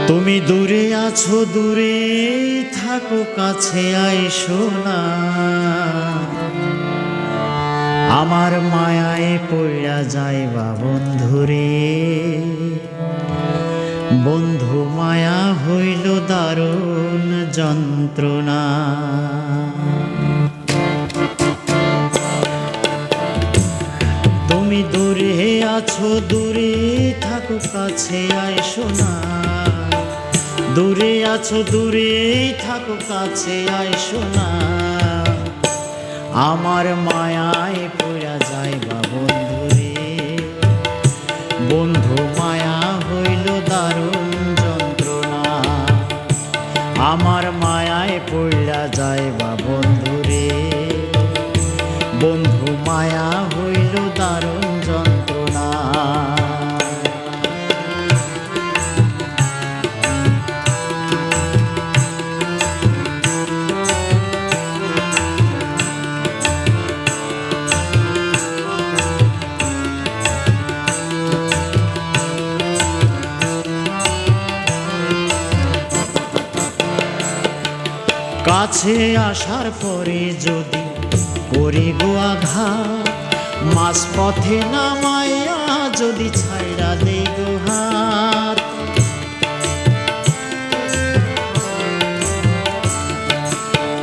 তুমি দূরে আছো, দূরে থাকো, কাছে আইসো না। আমার মায়ায় পইড়া যাইবা বন্ধুরে। বন্ধু মায়া হইল দারুণ যন্ত্রণা। তুমি দূরে আছো, দূরে থাকো, কাছে আইসো না। দূরে আছো, দূরে থাকো, কাছে আইসো না। আমার মায়ায় পড়া যাইবা বন্ধুরে। বন্ধু মায়া হইল দারুণ যন্ত্রণা। আমার মায়ায় পড়া যাইবা বন্ধুরে। বন্ধু মায়া হইল দারুণ যন্ত্রণা। কাছে আসার পরে যদি করি গো আঘাত, মাঝ পথে নামাইয়া যদি ছাইড়া দেই গো হাত।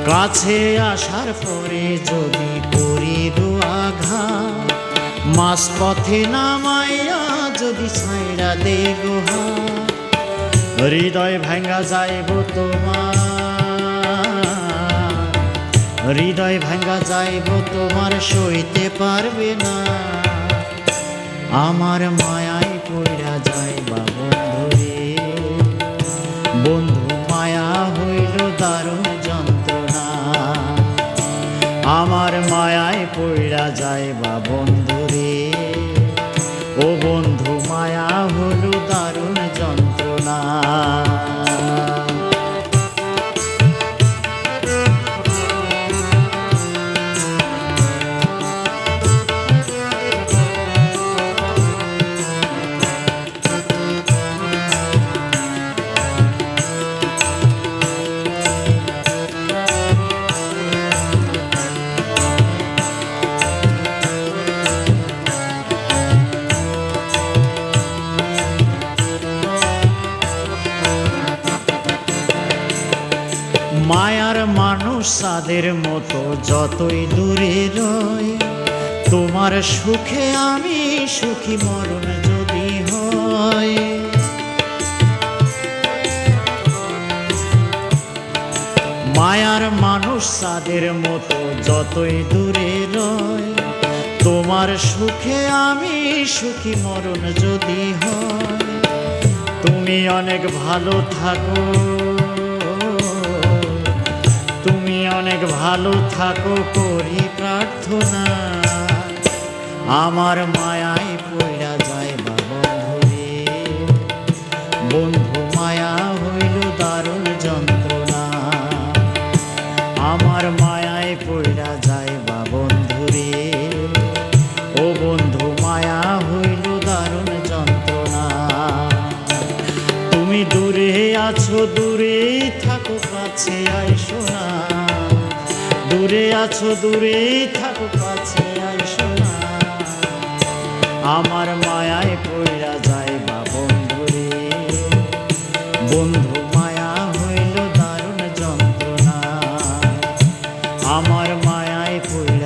কাছে আসার পরে যদি করি গো আঘাত, মাঝ পথে নামাইয়া যদি ছাইড়া দেই গো হাত। হৃদয় ভাঙ্গা যাইব তোমার, হৃদয় ভাঙ্গা যাইব তোমার, সইতে পারবে না। আমার মায়ায় পইড়া যাইবা বন্ধুরে। বন্ধু মায়া হইল দারুণ যন্ত্রণা। আমার মায়ায় পইড়া যাইবা বন্ধুরে। ও বন্ধু মায়া হইল দারুণ যন্ত্রণা। মায়ার মানুষ চাঁদের মতো যতই দূরে রয়, তোমার সুখে আমি সুখী মরণ যদি হয়। মায়ার মানুষ চাঁদের মতো যতই দূরে রয়, তোমার সুখে আমি সুখী মরণ যদি হয়। তুমি অনেক ভালো থাকো, তুমি অনেক ভালো থাকো করি প্রার্থনা। আমার মায়ায় পইড়া যাইবা বন্ধুরে। বন্ধু মায়া হইল দারুণ যন্ত্রণা। আমার মায়ায় পইড়া যাইবা বন্ধুরে। ও বন্ধু মায়া হইল দারুণ যন্ত্রণা। তুমি দূরে আছো, দূরে থাকো, কাছে আইসো না। দূরে আছো, দূরে থাকো, কাছে আইসো না। আমার মায়ায় পইড়া যাইবা বন্ধুরে। বন্ধু মায়া হইল দারুণ যন্ত্রণা। আমার মায়ায় পইড়া